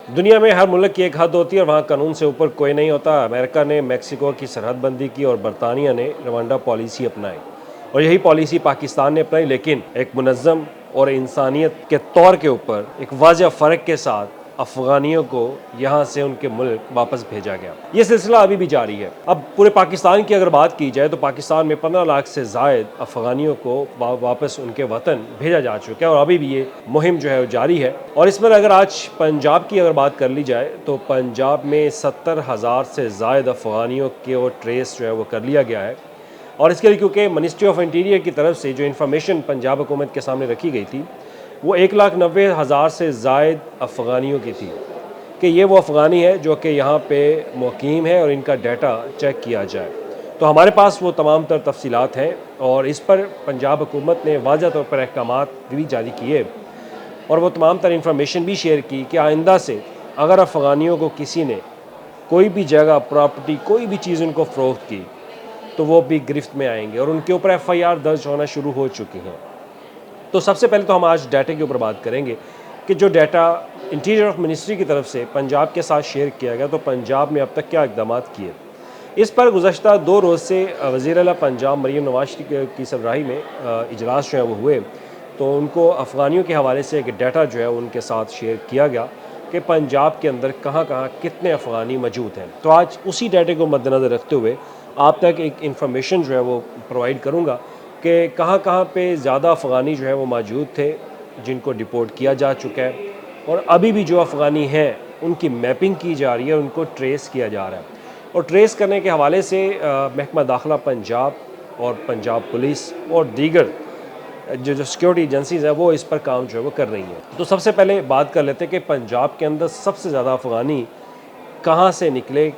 दुनिया में हर मुल्क की एक हद होती है और वहाँ कानून से ऊपर कोई नहीं होता। अमेरिका ने मेक्सिको की सरहद बंदी की और बरतानिया ने रवांडा पॉलिसी अपनाई और यही पॉलिसी पाकिस्तान ने अपनाई, लेकिन एक मुनज़्ज़म और इंसानियत के तौर के ऊपर एक वाज़ह फ़र्क के साथ अफ़गानियों को यहाँ से उनके मुल्क वापस भेजा गया। ये सिलसिला अभी भी जारी है। अब पूरे पाकिस्तान की अगर बात की जाए तो पाकिस्तान में 15 लाख से ज़ायद अफ़गानियों को वापस उनके वतन भेजा जा चुका है और अभी भी ये मुहिम जो है वो जारी है। और इसमें अगर आज पंजाब की अगर बात कर ली जाए तो पंजाब में 70,000 से ज़ायद अफ़गानियों के वो ट्रेस जो है वो कर लिया गया है। और इसके लिए क्योंकि मिनिस्ट्री ऑफ इंटीरियर की तरफ से जो इन्फॉर्मेशन पंजाब हुकूमत के सामने रखी गई थी वो 1,90,000 से ज़ायद अफ़गानियों की थी कि ये वो अफ़गानी है जो कि यहाँ पे मुक़ीम है और इनका डाटा चेक किया जाए। तो हमारे पास वो तमाम तर तफसीलात हैं और इस पर पंजाब हुकूमत ने वाज़ह तौर पर अहकामात भी जारी किए और वो तमाम तर इन्फॉर्मेशन भी शेयर की कि आइंदा से अगर अफ़गानियों को किसी ने कोई भी जगह, प्रॉपर्टी, कोई भी चीज़ उनको फ़रोख्त की तो वो भी गिरफ्त में आएंगे और उनके ऊपर FIR दर्ज होना शुरू हो चुकी हैं। तो सबसे पहले तो हम आज डाटा के ऊपर बात करेंगे कि जो डाटा इंटीरियर ऑफ मिनिस्ट्री की तरफ से पंजाब के साथ शेयर किया गया तो पंजाब ने अब तक क्या इक़दाम किए। इस पर गुज़श्ता 2 रोज़ से वज़ीर आला पंजाब मरीम नवाज़ की सरबराही में इजलास जो है वो हुए तो उनको अफ़गानियों के हवाले से एक डाटा जो है उनके साथ शेयर किया गया कि पंजाब के अंदर कहाँ कहाँ कितने अफ़गानी मौजूद हैं। तो आज उसी डाटे को मद्देनज़र रखते हुए आप तक एक इन्फॉर्मेशन जो है वो प्रोवाइड करूँगा कि कहाँ पे ज़्यादा अफ़गानी जो है वो मौजूद थे जिनको डिपोर्ट किया जा चुका है और अभी भी जो अफ़गानी हैं उनकी मैपिंग की जा रही है, उनको ट्रेस किया जा रहा है। और ट्रेस करने के हवाले से महकमा दाखिला पंजाब और पंजाब पुलिस और दीगर जो सिक्योरिटी एजेंसीज़ हैं वो इस पर काम जो है वो कर रही हैं। तो सबसे पहले बात कर लेते हैं कि पंजाब के अंदर सबसे ज़्यादा अफ़गानी कहाँ से निकले,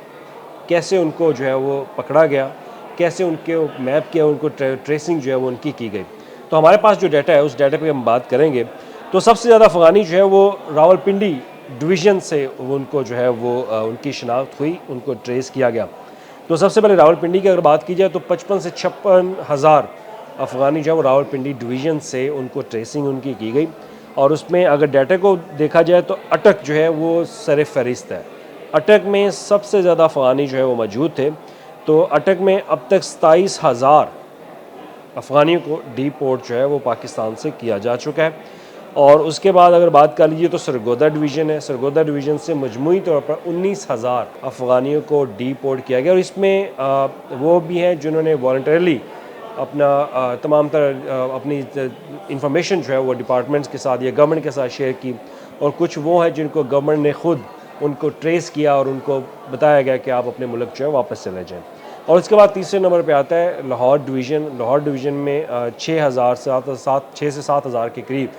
कैसे उनको जो है वो पकड़ा गया, कैसे उनके मैप किया, उनको ट्रेसिंग जो है वो उनकी की गई। तो हमारे पास जो डाटा है उस डाटा पे हम बात करेंगे तो सबसे ज़्यादा अफ़गानी जो है वो रावलपिंडी डिवीज़न से वो उनको जो है वो उनकी शनाख्त हुई, उनको ट्रेस किया गया। तो सबसे पहले रावलपिंडी की अगर बात की जाए तो 55 से 56 हज़ार अफ़गानी जो है वो रावलपिंडी डिवीज़न से उनको ट्रेसिंग उनकी की गई और उसमें अगर डाटा को देखा जाए तो अटक जो है वो सर फ़हरिस्त है। अटक में सबसे ज़्यादा अफ़गानी जो है वो मौजूद थे। तो अटक में अब तक 27,000 अफ़गानियों को डिपोर्ट जो है वो पाकिस्तान से किया जा चुका है। और उसके बाद अगर बात कर लीजिए तो सरगोदा डिवीज़न है, सरगोदा डिवीज़न से मजमूई तौर पर 19,000 अफ़गानियों को डिपोर्ट किया गया और इसमें वो भी हैं जिन्होंने वॉलंटरली अपना तमाम तरह अपनी इंफॉर्मेशन जो है वो डिपार्टमेंट्स के साथ या गवर्नमेंट के साथ शेयर की और कुछ वो हैं जिनको गवर्नमेंट ने ख़ुद उनको ट्रेस किया और उनको बताया गया कि आप अपने मुल्क जो है वापस चले जाएँ। और उसके बाद तीसरे नंबर पे आता है लाहौर डिवीज़न। लाहौर डिवीज़न में 6,000 से 7,000 के करीब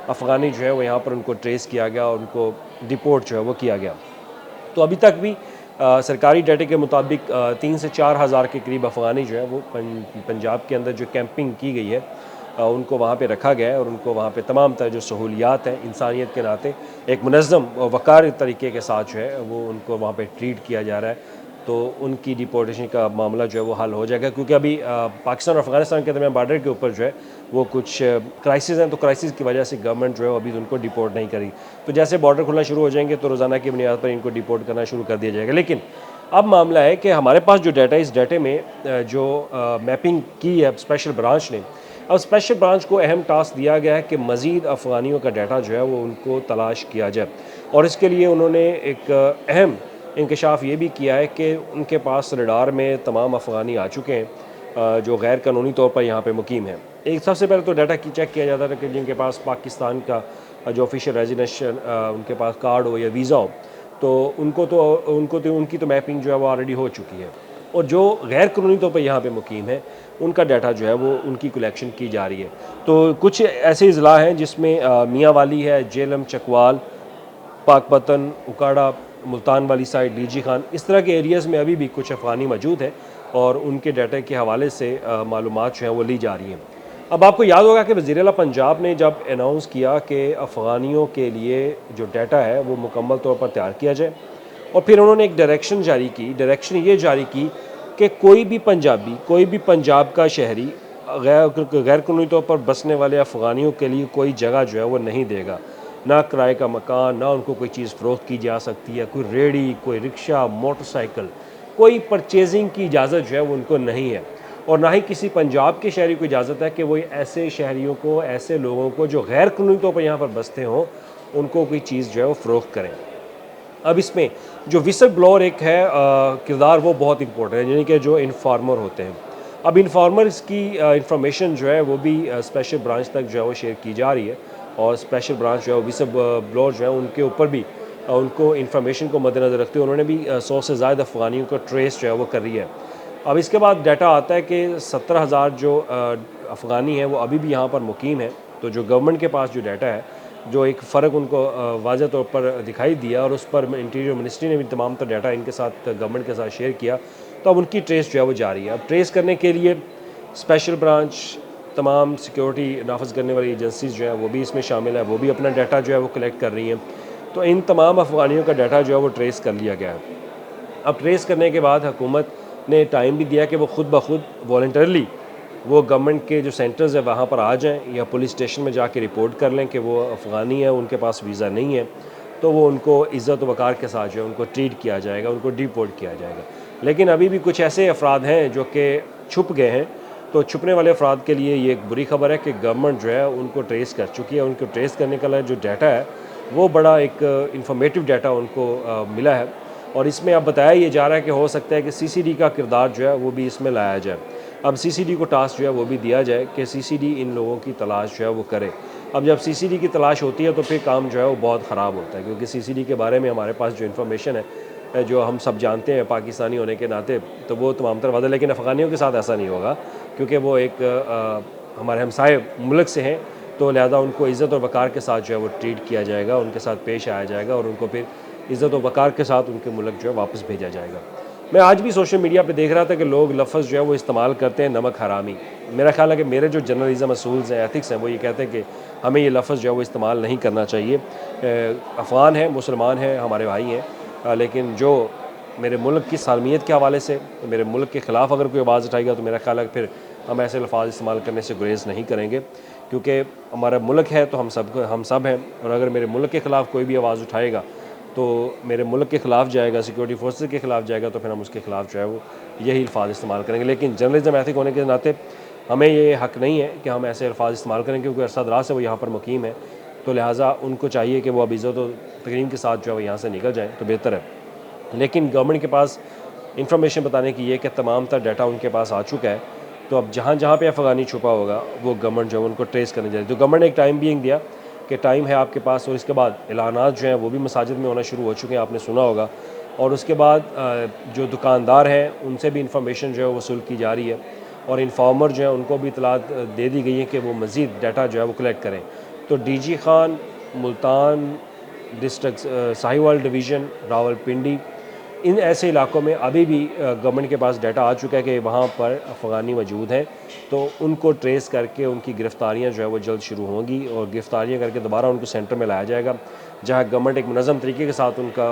अफ़गानी जो है वो यहाँ पर उनको ट्रेस किया गया और उनको डिपोर्ट जो है वो किया गया। तो अभी तक भी सरकारी डाटे के मुताबिक 3 से 4 हज़ार के करीब अफ़गानी जो है वो पंजाब के अंदर जो कैंपिंग की गई है उनको वहाँ पे रखा गया है और उनको वहाँ पे तमाम तरह जो सहूलियात हैं इंसानियत के नाते एक मुनज़्ज़म वक़ार तरीके के साथ जो है वो उनको वहाँ पे ट्रीट किया जा रहा है। तो उनकी डिपोर्टेशन का मामला जो है वो हल हो जाएगा क्योंकि अभी पाकिस्तान और अफ़गानिस्तान के दरमियान बॉर्डर के ऊपर जो है वो कुछ क्राइसिस हैं तो क्राइसिस की वजह से गवर्नमेंट जो है अभी उनको डिपोर्ट नहीं करी। तो जैसे बॉर्डर खुलना शुरू हो जाएंगे तो रोज़ाना की बुनियाद पर इनको डिपोर्ट करना शुरू कर दिया जाएगा। लेकिन अब मामला है कि हमारे पास जो डाटा है इस डाटे में जो मैपिंग की है स्पेशल ब्रांच ने, अब स्पेशल ब्रांच को अहम टास्क दिया गया है कि मज़ीद अफ़गानियों का डाटा जो है वो उनको तलाश किया जाए और इसके लिए उन्होंने एक अहम इंकशाफ ये भी किया है कि उनके पास रडार में तमाम अफ़गानी आ चुके हैं जो गैर कानूनी तौर पर यहाँ पे मुकीम हैं। एक सबसे पहले तो डाटा की चेक किया जाता था कि जिनके पास पाकिस्तान का जो ऑफिशियल रेजिडेंशियल उनके पास कार्ड हो या वीज़ा हो तो उनकी तो मैपिंग जो है वो ऑलरेडी हो चुकी है और जो गैर कानूनी तौर पर यहाँ पे मुकीम है उनका डाटा जो है वो उनकी कलेक्शन की जा रही है। तो कुछ ऐसे अज़ला हैं जिसमें मियाँ वाली है, जेलम, चकवाल, पाकपतन, उकाड़ा, मुल्तान वाली साइड, लीजी खान, इस तरह के एरियाज़ में अभी भी कुछ अफ़गानी मौजूद हैं और उनके डाटा के हवाले से मालूमात जो हैं वो ली जा रही हैं। अब आपको याद होगा कि वज़ीर आला पंजाब ने जब अनाउंस किया कि अफ़गानियों के लिए जो डाटा है वो मुकम्मल तौर पर तैयार किया जाए और फिर उन्होंने एक डायरेक्शन जारी की। डायरेक्शन ये जारी की कि कोई भी पंजाबी, कोई भी पंजाब का शहरी गैर कानूनी तौर पर बसने वाले अफ़गानियों के लिए कोई जगह जो है वो नहीं देगा। ना किराए का मकान, ना उनको कोई चीज़ फ़रोख्त की जा सकती है, कोई रेहड़ी, कोई रिक्शा, मोटरसाइकिल, कोई परचेजिंग की इजाज़त जो है वो उनको नहीं है। और ना ही किसी पंजाब के शहरी को इजाज़त है कि वो ऐसे शहरियों को, ऐसे लोगों को जो गैर कानूनी तौर पर यहाँ पर बसते हों, उनको कोई चीज़ जो है वो फ़रोख्त करें। अब इसमें जो विसल ब्लोअर एक है किरदार, वो बहुत इंपॉर्टेंट है, यानी कि जो इन्फॉर्मर होते हैं। अब इन्फॉर्मर्स की इंफॉर्मेशन जो है वो भी स्पेशल ब्रांच तक जो है वो शेयर की जा रही है, और स्पेशल ब्रांच जो है विसल ब्लोअर जो है उनके ऊपर भी उनको इन्फॉर्मेशन को मद्देनज़र रखते हुए उन्होंने भी 100 से ज़्यादा अफ़गानियों को ट्रेस जो है वो कर रही है। अब इसके बाद डाटा आता है कि 17,000 जो अफ़गानी हैं वो अभी भी यहाँ पर मुकीम हैं। तो जो गवर्नमेंट के पास जो डाटा है, जो एक फ़र्क उनको वाज़ह तौर पर दिखाई दिया, और उस पर इंटीरियर मिनिस्ट्री ने भी तमाम तर डाटा इनके साथ गवर्नमेंट के साथ शेयर किया, तो अब उनकी ट्रेस जो है वो जारी है। अब ट्रेस करने के लिए स्पेशल ब्रांच, तमाम सिक्योरिटी नाफज करने वाली एजेंसीज जो है वो भी इसमें शामिल है, वो भी अपना डाटा जो है वो कलेक्ट कर रही हैं। तो इन तमाम अफ़गानियों का डाटा जो है वो ट्रेस कर लिया गया है। अब ट्रेस करने के बाद हुकूमत ने टाइम भी दिया कि वो खुद ब खुद वॉलंटरली वो गवर्नमेंट के जो सेंटर्स है वहाँ पर आ जाएं, या पुलिस स्टेशन में जाके रिपोर्ट कर लें कि वो अफ़गानी है, उनके पास वीज़ा नहीं है, तो वो उनको इज़्ज़त वक़ार के साथ जो है उनको ट्रीट किया जाएगा, उनको डिपोर्ट किया जाएगा। लेकिन अभी भी कुछ ऐसे अफराद हैं जो कि छुप गए हैं, तो छुपने वाले अफराद के लिए ये एक बुरी खबर है कि गवर्नमेंट जो है उनको ट्रेस कर चुकी है। उनको ट्रेस करने का जो डाटा है वो बड़ा एक इंफॉर्मेटिव डाटा उनको मिला है, और इसमें अब बताया ये जा रहा है कि हो सकता है कि सीसीडी का किरदार जो है वो भी इसमें लाया जाए। अब सीसीडी को टास्क जो है वो भी दिया जाए कि सीसीडी इन लोगों की तलाश जो है वो करे। अब जब सीसीडी की तलाश होती है तो फिर काम जो है वो बहुत ख़राब होता है, क्योंकि सीसीडी के बारे में हमारे पास जो इन्फॉर्मेशन है, जो हम सब जानते हैं पाकिस्तानी होने के नाते, तो वो तमाम तर वादा, लेकिन अफ़गानियों के साथ ऐसा नहीं होगा, क्योंकि वो एक हमारे हमसाए मुल्क से हैं, तो लिहाजा उनको इज़्ज़त और वक़ार के साथ जो है वो ट्रीट किया जाएगा, उनके साथ पेश आया जाएगा, और उनको फिर इज़्ज़त और वक़ार के साथ उनके मुल्क जो है वापस भेजा जाएगा। मैं आज भी सोशल मीडिया पे देख रहा था कि लोग लफ्ज़ जो है वो इस्तेमाल करते हैं, नमक हरामी। मेरा ख़्याल है कि मेरे जो जर्नलिज़्म असूल्स हैं, एथिक्स हैं, वो ये कहते हैं कि हमें ये लफ्ज़ जो है वो इस्तेमाल नहीं करना चाहिए। अफ़गान हैं, मुसलमान हैं, हमारे भाई हैं, लेकिन जो मेरे मुल्क की सालमियत के हवाले से, मेरे मुल्क के ख़िलाफ़ अगर कोई आवाज़ उठाएगा, तो मेरा ख़्याल है कि फिर हम ऐसे अल्फाज इस्तेमाल करने से गुरेज़ नहीं करेंगे, क्योंकि हमारा मुल्क है तो हम सब हैं, और अगर मेरे मुल्क के ख़िलाफ़ कोई भी आवाज़ उठाएगा तो मेरे मुल्क के ख़िलाफ़ जाएगा, सिक्योरिटी फोर्सेस के ख़िलाफ़ जाएगा, तो फिर हम उसके ख़िलाफ़ जो है वो यही अल्फाज इस्तेमाल करेंगे। लेकिन जर्नलिज़्म एथिक होने के नाते हमें ये हक़ नहीं है कि हम ऐसे अल्फाज इस्तेमाल करें, क्योंकि अरसा दराज से वो यहाँ पर मुकीम है, तो लिहाजा उनको चाहिए कि वो अब इज़्ज़त और तकरीम के साथ जो है वो यहाँ से निकल जाएँ तो बेहतर है। लेकिन गवर्नमेंट के पास इंफॉर्मेशन बताने की ये कि तमाम तर डाटा उनके पास आ चुका है, तो अब जहाँ जहाँ पे अफ़गानी छुपा होगा वो गवर्नमेंट जो है उनको ट्रेस करने जा रही है। तो गवर्नमेंट ने एक टाइम बीइंग दिया कि टाइम है आपके पास, और इसके बाद ऐलानात जो हैं वो भी मसाजिद में होना शुरू हो चुके हैं, आपने सुना होगा। और उसके बाद जो दुकानदार हैं उनसे भी इंफॉर्मेशन जो है वसूल की जा रही है, और इन्फॉर्मर जो है उनको भी इतलात दे दी गई है कि वो मज़ीद डाटा जो है वो कलेक्ट करें। तो DG Khan, Multan district, Sahiwal division, Rawalpindi, इन ऐसे इलाकों में अभी भी गवर्नमेंट के पास डाटा आ चुका है कि वहाँ पर अफ़गानी मौजूद हैं, तो उनको ट्रेस करके उनकी गिरफ़्तारियाँ जो है वो जल्द शुरू होंगी, और गिरफ़्तारियाँ करके दोबारा उनको सेंटर में लाया जाएगा, जहाँ गवर्नमेंट एक मुनज़्ज़म तरीके के साथ उनका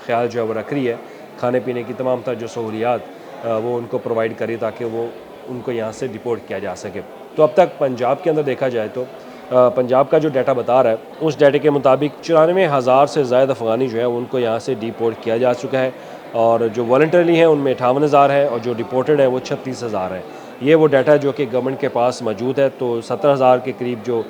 ख्याल जो है वो रख रही है, खाने पीने की तमाम तर जो सहूलियात वो उनको प्रोवाइड करी, ताकि वो उनको यहाँ से डिपोर्ट किया जा सके। तो अब तक पंजाब के अंदर देखा जाए तो पंजाब का जो डाटा बता रहा है, उस डाटे के मुताबिक 94,000 से ज़ायद अफ़गानी जो है उनको यहाँ से डिपोर्ट किया जा चुका है, और जो वॉलंटरली हैं उनमें 58,000 है, और जो डिपोर्टेड है वो 36,000 है। ये वो डाटा जो कि गवर्नमेंट के पास मौजूद है। तो 17,000 के करीब जो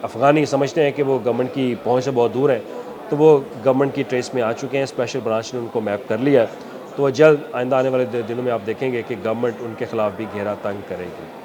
अफ़गानी समझते हैं कि वो गवर्नमेंट की पहुँच से बहुत दूर हैं, तो वो गवर्नमेंट की ट्रेस में आ चुके हैं। स्पेशल ब्रांच ने उनको मैप कर लिया है, तो वह जल्द आइंदा आने वाले दिनों में आप देखेंगे कि गवर्नमेंट उनके ख़िलाफ़ भी घेरा तंग करेगी।